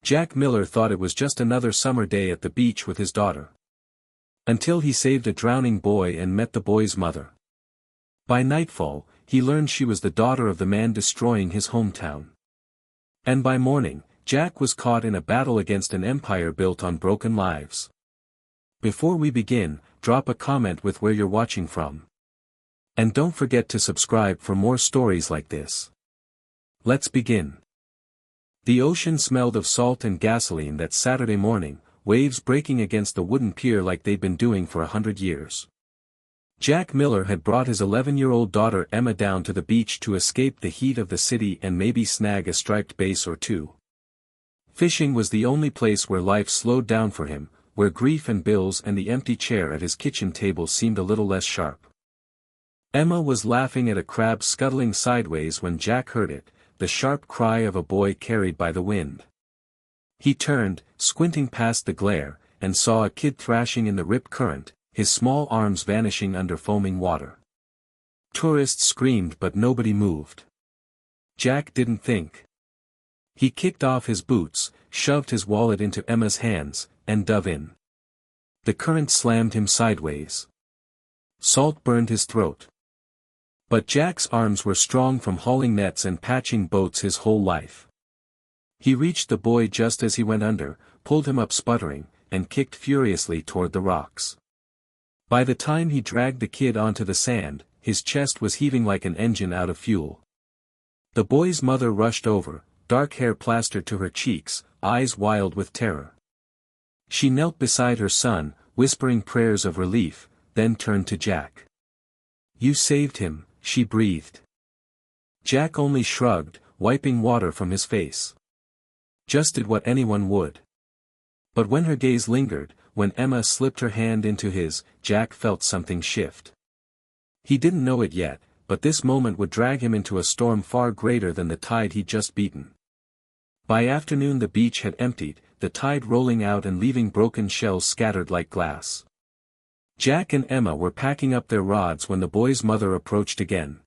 Jack Miller thought it was just another summer day at the beach with his daughter. Until he saved a drowning boy and met the boy's mother. By nightfall, he learned she was the daughter of the man destroying his hometown. And by morning, Jack was caught in a battle against an empire built on broken lives. Before we begin, drop a comment with where you're watching from. And don't forget to subscribe for more stories like this. Let's begin. The ocean smelled of salt and gasoline that Saturday morning, waves breaking against the wooden pier like they'd been doing for 100 years. Jack Miller had brought his 11-year-old daughter Emma down to the beach to escape the heat of the city and maybe snag a striped bass or two. Fishing was the only place where life slowed down for him, where grief and bills and the empty chair at his kitchen table seemed a little less sharp. Emma was laughing at a crab scuttling sideways when Jack heard it, the sharp cry of a boy carried by the wind. He turned, squinting past the glare, and saw a kid thrashing in the rip current, his small arms vanishing under foaming water. Tourists screamed but nobody moved. Jack didn't think. He kicked off his boots, shoved his wallet into Emma's hands, and dove in. The current slammed him sideways. Salt burned his throat. But Jack's arms were strong from hauling nets and patching boats his whole life. He reached the boy just as he went under, pulled him up sputtering, and kicked furiously toward the rocks. By the time he dragged the kid onto the sand, his chest was heaving like an engine out of fuel. The boy's mother rushed over, dark hair plastered to her cheeks, eyes wild with terror. She knelt beside her son, whispering prayers of relief, then turned to Jack. "You saved him," she breathed. Jack only shrugged, wiping water from his face. Just did what anyone would. But when her gaze lingered, when Emma slipped her hand into his, Jack felt something shift. He didn't know it yet, but this moment would drag him into a storm far greater than the tide he'd just beaten. By afternoon the beach had emptied, the tide rolling out and leaving broken shells scattered like glass. Jack and Emma were packing up their rods when the boy's mother approached again.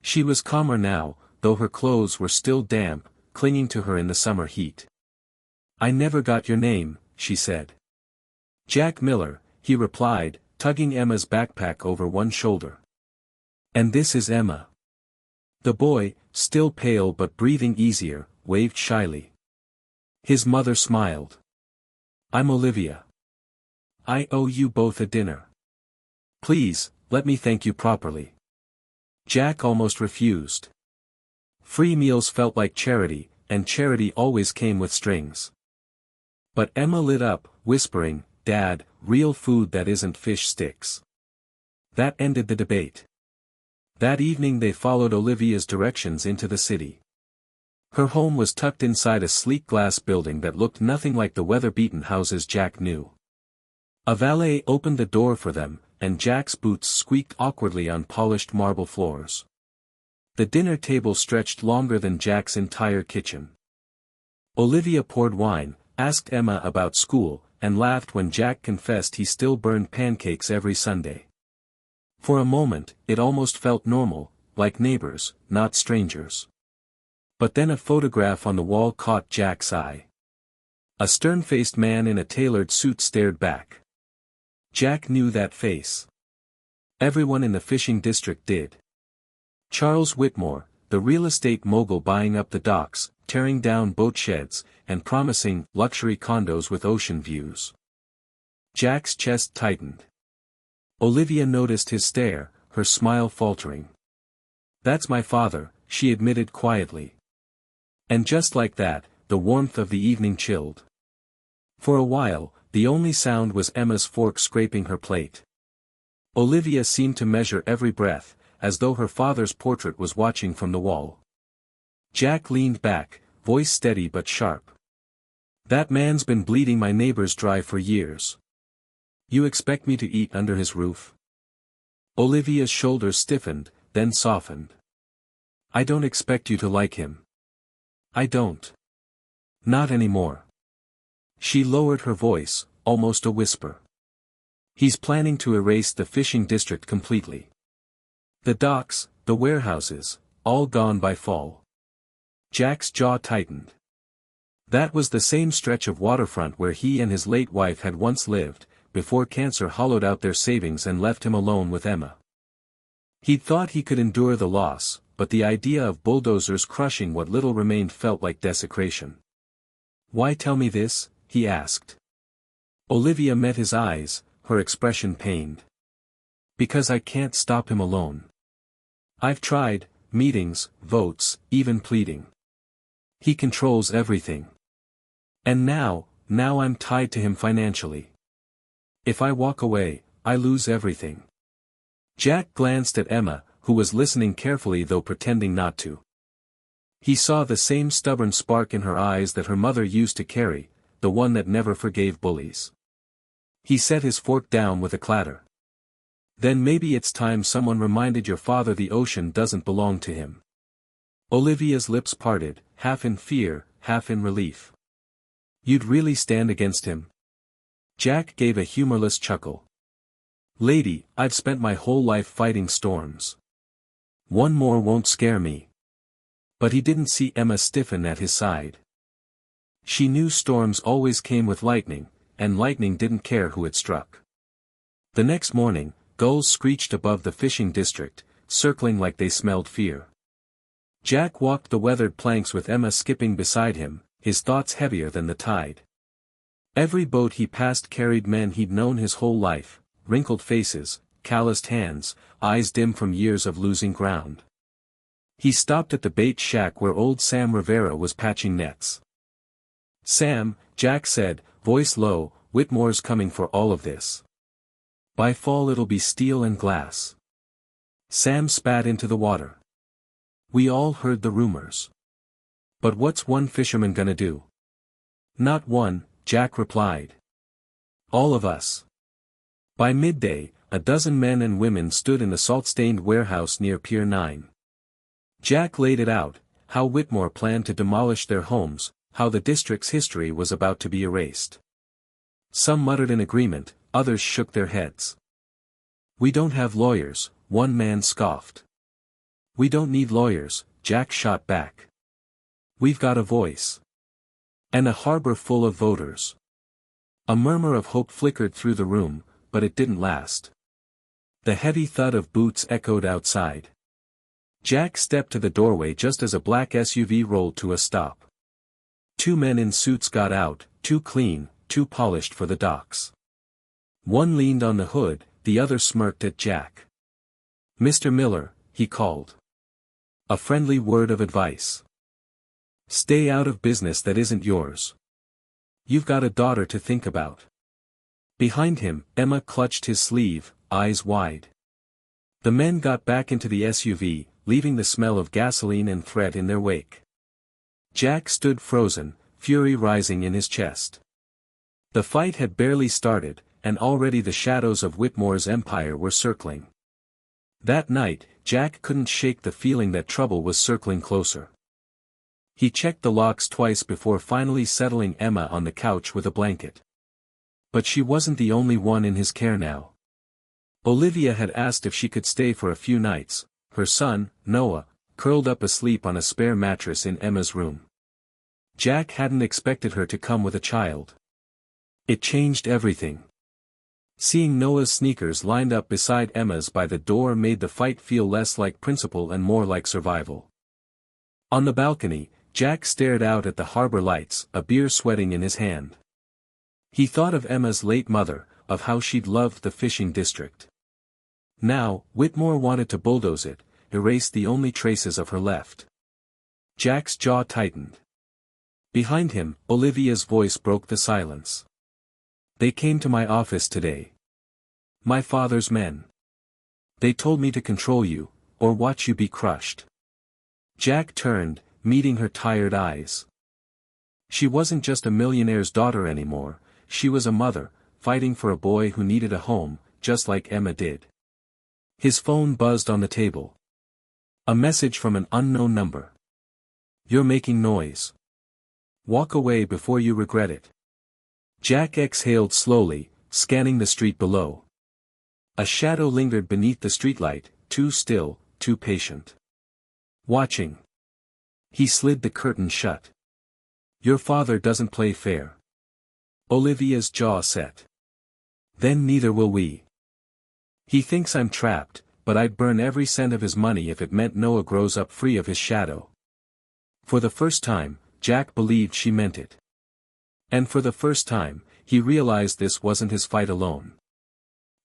She was calmer now, though her clothes were still damp, clinging to her in the summer heat. "I never got your name," she said. "Jack Miller," he replied, tugging Emma's backpack over one shoulder. "And this is Emma." The boy, still pale but breathing easier, waved shyly. His mother smiled. "I'm Olivia. I owe you both a dinner. Please, let me thank you properly." Jack almost refused. Free meals felt like charity, and charity always came with strings. But Emma lit up, whispering, "Dad, real food that isn't fish sticks." That ended the debate. That evening they followed Olivia's directions into the city. Her home was tucked inside a sleek glass building that looked nothing like the weather-beaten houses Jack knew. A valet opened the door for them, and Jack's boots squeaked awkwardly on polished marble floors. The dinner table stretched longer than Jack's entire kitchen. Olivia poured wine, asked Emma about school, and laughed when Jack confessed he still burned pancakes every Sunday. For a moment, it almost felt normal, like neighbors, not strangers. But then a photograph on the wall caught Jack's eye. A stern-faced man in a tailored suit stared back. Jack knew that face. Everyone in the fishing district did. Charles Whitmore, the real estate mogul buying up the docks, tearing down boat sheds, and promising luxury condos with ocean views. Jack's chest tightened. Olivia noticed his stare, her smile faltering. "That's my father," she admitted quietly. And just like that, the warmth of the evening chilled. For a while, the only sound was Emma's fork scraping her plate. Olivia seemed to measure every breath, as though her father's portrait was watching from the wall. Jack leaned back, voice steady but sharp. "That man's been bleeding my neighbors dry for years. You expect me to eat under his roof?" Olivia's shoulders stiffened, then softened. "I don't expect you to like him. I don't. Not anymore." She lowered her voice, almost a whisper. "He's planning to erase the fishing district completely. The docks, the warehouses, all gone by fall." Jack's jaw tightened. That was the same stretch of waterfront where he and his late wife had once lived, before cancer hollowed out their savings and left him alone with Emma. He'd thought he could endure the loss, but the idea of bulldozers crushing what little remained felt like desecration. "Why tell me this?" he asked. Olivia met his eyes, her expression pained. "Because I can't stop him alone. I've tried, meetings, votes, even pleading. He controls everything. And now I'm tied to him financially. If I walk away, I lose everything." Jack glanced at Emma, who was listening carefully though pretending not to. He saw the same stubborn spark in her eyes that her mother used to carry, the one that never forgave bullies. He set his fork down with a clatter. "Then maybe it's time someone reminded your father the ocean doesn't belong to him." Olivia's lips parted, half in fear, half in relief. "You'd really stand against him?" Jack gave a humorless chuckle. "Lady, I've spent my whole life fighting storms. One more won't scare me." But he didn't see Emma stiffen at his side. She knew storms always came with lightning, and lightning didn't care who it struck. The next morning, gulls screeched above the fishing district, circling like they smelled fear. Jack walked the weathered planks with Emma skipping beside him, his thoughts heavier than the tide. Every boat he passed carried men he'd known his whole life, wrinkled faces, calloused hands, eyes dim from years of losing ground. He stopped at the bait shack where old Sam Rivera was patching nets. "Sam," Jack said, voice low, "Whitmore's coming for all of this. By fall it'll be steel and glass." Sam spat into the water. "We all heard the rumors. But what's one fisherman gonna do?" "Not one," Jack replied. "All of us." By midday, a dozen men and women stood in the salt-stained warehouse near Pier 9. Jack laid it out, how Whitmore planned to demolish their homes, how the district's history was about to be erased. Some muttered in agreement, others shook their heads. "We don't have lawyers," one man scoffed. "We don't need lawyers," Jack shot back. "We've got a voice. And a harbor full of voters." A murmur of hope flickered through the room, but it didn't last. The heavy thud of boots echoed outside. Jack stepped to the doorway just as a black SUV rolled to a stop. Two men in suits got out, too clean, too polished for the docks. One leaned on the hood, the other smirked at Jack. "Mr. Miller," he called. "A friendly word of advice. Stay out of business that isn't yours. You've got a daughter to think about." Behind him, Emma clutched his sleeve, eyes wide. The men got back into the SUV, leaving the smell of gasoline and threat in their wake. Jack stood frozen, fury rising in his chest. The fight had barely started, and already the shadows of Whitmore's empire were circling. That night, Jack couldn't shake the feeling that trouble was circling closer. He checked the locks twice before finally settling Emma on the couch with a blanket. But she wasn't the only one in his care now. Olivia had asked if she could stay for a few nights, her son, Noah, curled up asleep on a spare mattress in Emma's room. Jack hadn't expected her to come with a child. It changed everything. Seeing Noah's sneakers lined up beside Emma's by the door made the fight feel less like principle and more like survival. On the balcony, Jack stared out at the harbor lights, a beer sweating in his hand. He thought of Emma's late mother, of how she'd loved the fishing district. Now, Whitmore wanted to bulldoze it, erase the only traces of her left. Jack's jaw tightened. Behind him, Olivia's voice broke the silence. "They came to my office today. My father's men. They told me to control you, or watch you be crushed." Jack turned, meeting her tired eyes. She wasn't just a millionaire's daughter anymore, she was a mother, fighting for a boy who needed a home, just like Emma did. His phone buzzed on the table. A message from an unknown number. "You're making noise. Walk away before you regret it." Jack exhaled slowly, scanning the street below. A shadow lingered beneath the streetlight, too still, too patient. Watching. He slid the curtain shut. Your father doesn't play fair. Olivia's jaw set. Then neither will we. He thinks I'm trapped, but I'd burn every cent of his money if it meant Noah grows up free of his shadow. For the first time, Jack believed she meant it. And for the first time, he realized this wasn't his fight alone.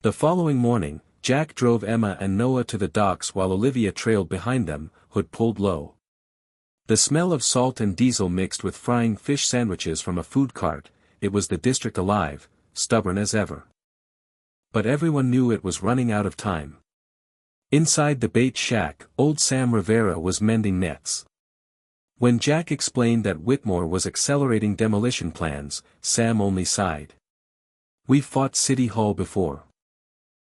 The following morning, Jack drove Emma and Noah to the docks while Olivia trailed behind them, hood pulled low. The smell of salt and diesel mixed with frying fish sandwiches from a food cart, it was the district alive, stubborn as ever. But everyone knew it was running out of time. Inside the bait shack, old Sam Rivera was mending nets. When Jack explained that Whitmore was accelerating demolition plans, Sam only sighed. We've fought City Hall before.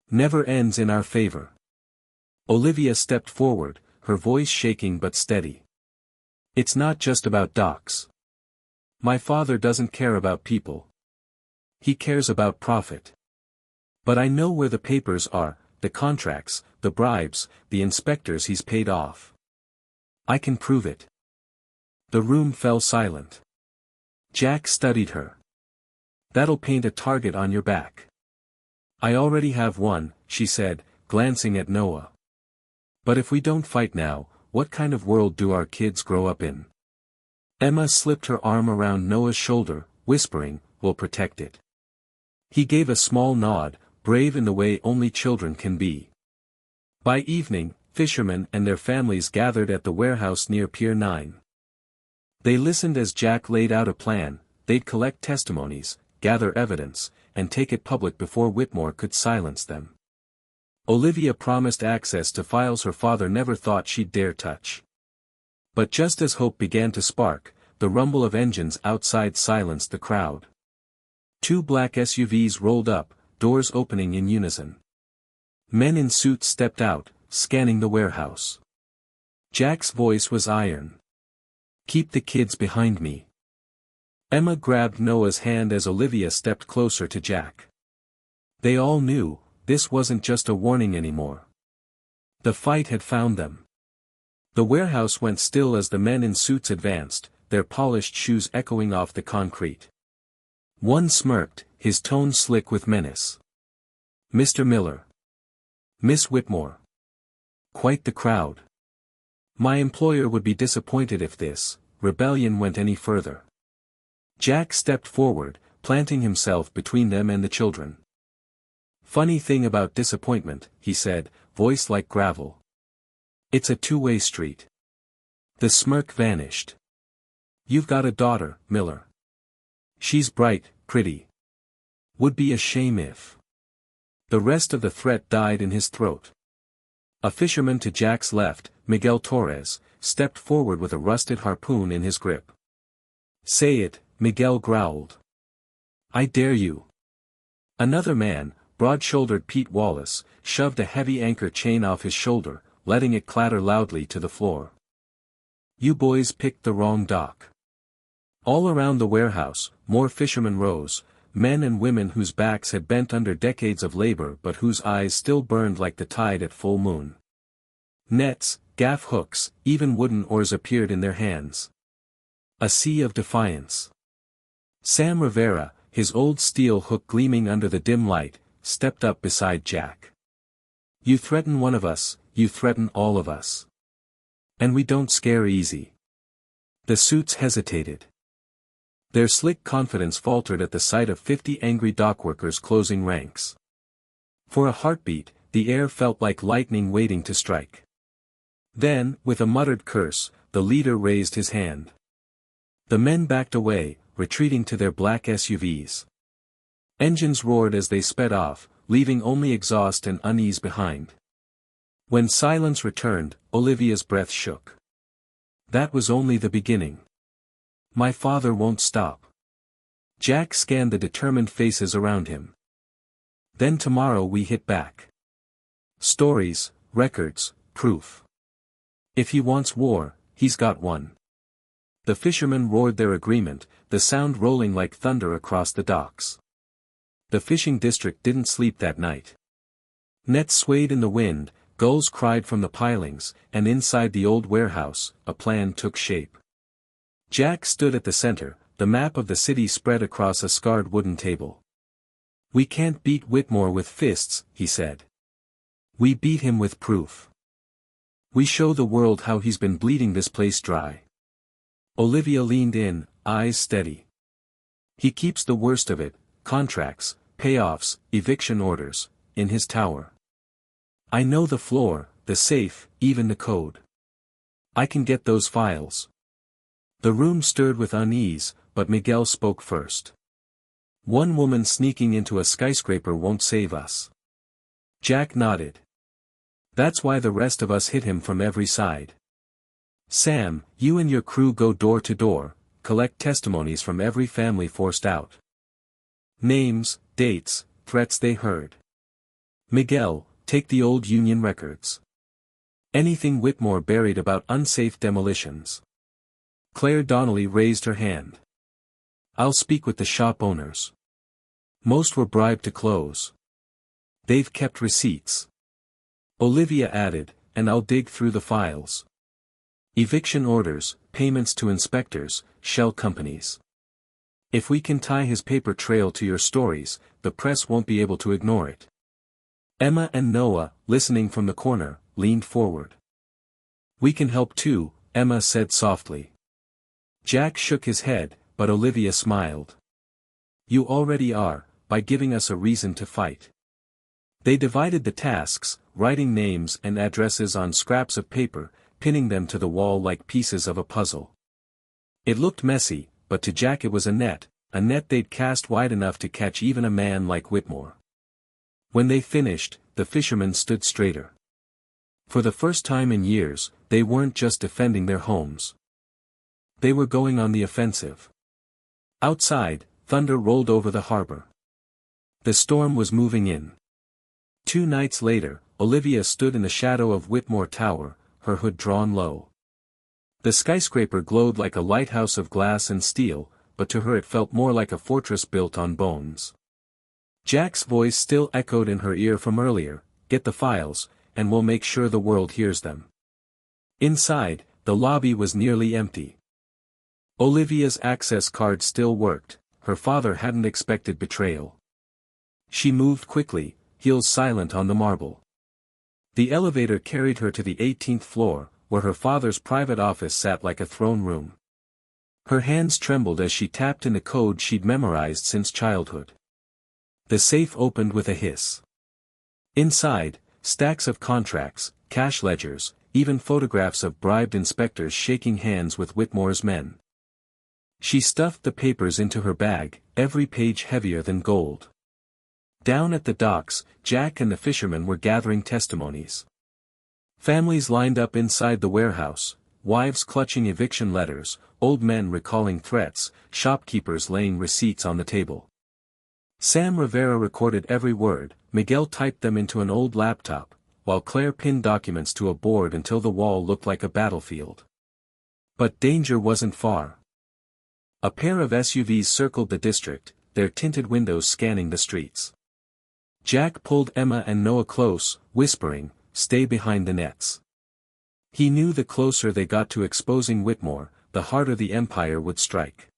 Never ends in our favor. Olivia stepped forward, her voice shaking but steady. It's not just about docks. My father doesn't care about people. He cares about profit. But I know where the papers are, the contracts, the bribes, the inspectors he's paid off. I can prove it. The room fell silent. Jack studied her. That'll paint a target on your back. I already have one, she said, glancing at Noah. But if we don't fight now, what kind of world do our kids grow up in? Emma slipped her arm around Noah's shoulder, whispering, we'll protect it. He gave a small nod, brave in the way only children can be. By evening, Fisherman and their families gathered at the warehouse near Pier 9. They listened as Jack laid out a plan. They'd collect testimonies, gather evidence, and take it public before Whitmore could silence them. Olivia promised access to files her father never thought she'd dare touch. But just as hope began to spark, the rumble of engines outside silenced the crowd. Two black SUVs rolled up, doors opening in unison. Men in suits stepped out, scanning the warehouse. Jack's voice was iron. Keep the kids behind me. Emma grabbed Noah's hand as Olivia stepped closer to Jack. They all knew, this wasn't just a warning anymore. The fight had found them. The warehouse went still as the men in suits advanced, their polished shoes echoing off the concrete. One smirked, his tone slick with menace. Mr. Miller. Miss Whitmore. Quite the crowd. My employer would be disappointed if this rebellion went any further. Jack stepped forward, planting himself between them and the children. Funny thing about disappointment, he said, voice like gravel. It's a two-way street. The smirk vanished. You've got a daughter, Miller. She's bright, pretty. Would be a shame if. The rest of the threat died in his throat. A fisherman to Jack's left, Miguel Torres, stepped forward with a rusted harpoon in his grip. Say it, Miguel growled. I dare you. Another man, broad-shouldered Pete Wallace, shoved a heavy anchor chain off his shoulder, letting it clatter loudly to the floor. You boys picked the wrong dock. All around the warehouse, more fishermen rose, men and women whose backs had bent under decades of labor but whose eyes still burned like the tide at full moon. Nets, gaff hooks, even wooden oars appeared in their hands. A sea of defiance. Sam Rivera, his old steel hook gleaming under the dim light, stepped up beside Jack. You threaten one of us, you threaten all of us. And we don't scare easy. The suits hesitated. Their slick confidence faltered at the sight of 50 angry dockworkers closing ranks. For a heartbeat, the air felt like lightning waiting to strike. Then, with a muttered curse, the leader raised his hand. The men backed away, retreating to their black SUVs. Engines roared as they sped off, leaving only exhaust and unease behind. When silence returned, Olivia's breath shook. That was only the beginning. My father won't stop. Jack scanned the determined faces around him. Then tomorrow we hit back. Stories, records, proof. If he wants war, he's got one. The fishermen roared their agreement, the sound rolling like thunder across the docks. The fishing district didn't sleep that night. Nets swayed in the wind, gulls cried from the pilings, and inside the old warehouse, a plan took shape. Jack stood at the center, the map of the city spread across a scarred wooden table. "We can't beat Whitmore with fists," he said. "We beat him with proof. We show the world how he's been bleeding this place dry." Olivia leaned in, eyes steady. "He keeps the worst of it, contracts, payoffs, eviction orders, in his tower. I know the floor, the safe, even the code. I can get those files." The room stirred with unease, but Miguel spoke first. "One woman sneaking into a skyscraper won't save us." Jack nodded. "That's why the rest of us hit him from every side. Sam, you and your crew go door to door, collect testimonies from every family forced out. Names, dates, threats they heard. Miguel, take the old union records. Anything Whitmore buried about unsafe demolitions." Claire Donnelly raised her hand. "I'll speak with the shop owners. Most were bribed to close. They've kept receipts." Olivia added, "And I'll dig through the files. Eviction orders, payments to inspectors, shell companies. If we can tie his paper trail to your stories, the press won't be able to ignore it." Emma and Noah, listening from the corner, leaned forward. "We can help too," Emma said softly. Jack shook his head, but Olivia smiled. "You already are, by giving us a reason to fight." They divided the tasks, writing names and addresses on scraps of paper, pinning them to the wall like pieces of a puzzle. It looked messy, but to Jack it was a net they'd cast wide enough to catch even a man like Whitmore. When they finished, the fishermen stood straighter. For the first time in years, they weren't just defending their homes. They were going on the offensive. Outside, thunder rolled over the harbor. The storm was moving in. 2 nights later, Olivia stood in the shadow of Whitmore Tower, her hood drawn low. The skyscraper glowed like a lighthouse of glass and steel, but to her it felt more like a fortress built on bones. Jack's voice still echoed in her ear from earlier, "Get the files, and we'll make sure the world hears them." Inside, the lobby was nearly empty. Olivia's access card still worked, her father hadn't expected betrayal. She moved quickly, heels silent on the marble. The elevator carried her to the 18th floor, where her father's private office sat like a throne room. Her hands trembled as she tapped in the code she'd memorized since childhood. The safe opened with a hiss. Inside, stacks of contracts, cash ledgers, even photographs of bribed inspectors shaking hands with Whitmore's men. She stuffed the papers into her bag, every page heavier than gold. Down at the docks, Jack and the fishermen were gathering testimonies. Families lined up inside the warehouse, wives clutching eviction letters, old men recalling threats, shopkeepers laying receipts on the table. Sam Rivera recorded every word, Miguel typed them into an old laptop, while Claire pinned documents to a board until the wall looked like a battlefield. But danger wasn't far. A pair of SUVs circled the district, their tinted windows scanning the streets. Jack pulled Emma and Noah close, whispering, "Stay behind the nets." He knew the closer they got to exposing Whitmore, the harder the Empire would strike.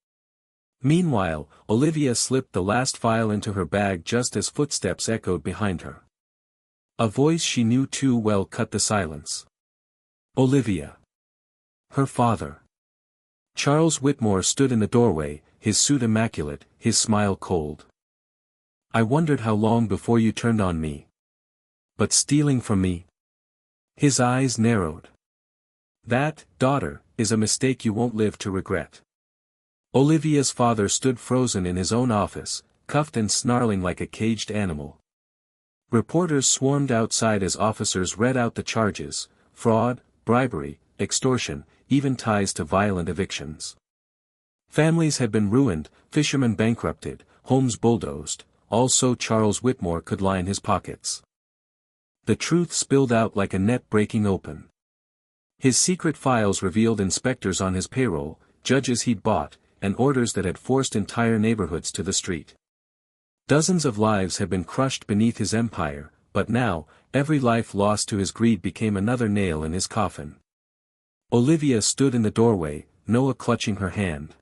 Meanwhile, Olivia slipped the last file into her bag just as footsteps echoed behind her. A voice she knew too well cut the silence. Olivia. Her father. Charles Whitmore stood in the doorway, his suit immaculate, his smile cold. "I wondered how long before you turned on me. But stealing from me?" His eyes narrowed. "That, daughter, is a mistake you won't live to regret." Olivia's father stood frozen in his own office, cuffed and snarling like a caged animal. Reporters swarmed outside as officers read out the charges: fraud, bribery, extortion, even ties to violent evictions. Families had been ruined, fishermen bankrupted, homes bulldozed, all so Charles Whitmore could line his pockets. The truth spilled out like a net breaking open. His secret files revealed inspectors on his payroll, judges he'd bought, and orders that had forced entire neighborhoods to the street. Dozens of lives had been crushed beneath his empire, but now, every life lost to his greed became another nail in his coffin. Olivia stood in the doorway, Noah clutching her hand.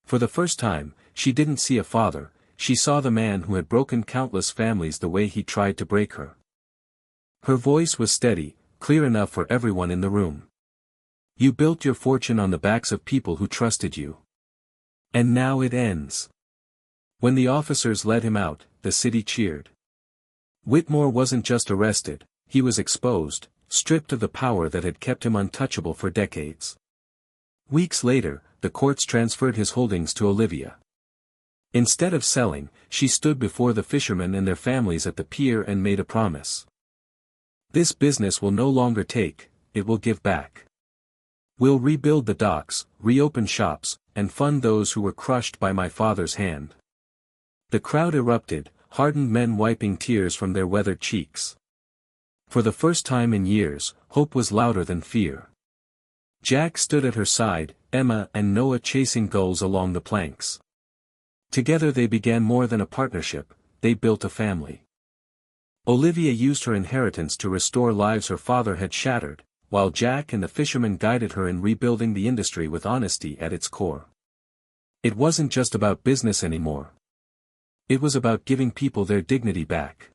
For the first time, she didn't see a father, she saw the man who had broken countless families the way he tried to break her. Her voice was steady, clear enough for everyone in the room. You built your fortune on the backs of people who trusted you. And now it ends. When the officers let him out, the city cheered. Whitmore wasn't just arrested, he was exposed, stripped of the power that had kept him untouchable for decades. Weeks later, the courts transferred his holdings to Olivia. Instead of selling, she stood before the fishermen and their families at the pier and made a promise. This business will no longer take, it will give back. We'll rebuild the docks, reopen shops, and fund those who were crushed by my father's hand. The crowd erupted, hardened men wiping tears from their weathered cheeks. For the first time in years, hope was louder than fear. Jack stood at her side, Emma and Noah chasing gulls along the planks. Together they began more than a partnership, they built a family. Olivia used her inheritance to restore lives her father had shattered, while Jack and the fishermen guided her in rebuilding the industry with honesty at its core. It wasn't just about business anymore. It was about giving people their dignity back.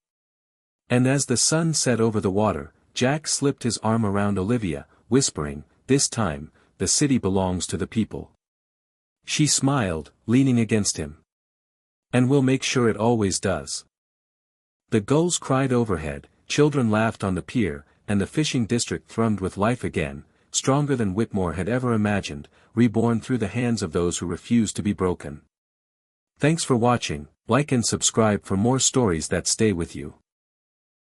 And as the sun set over the water, Jack slipped his arm around Olivia, whispering, "This time, the city belongs to the people." She smiled, leaning against him. "And we'll make sure it always does." The gulls cried overhead, children laughed on the pier, and the fishing district thrummed with life again, stronger than Whitmore had ever imagined, reborn through the hands of those who refused to be broken. Thanks for watching, like and subscribe for more stories that stay with you.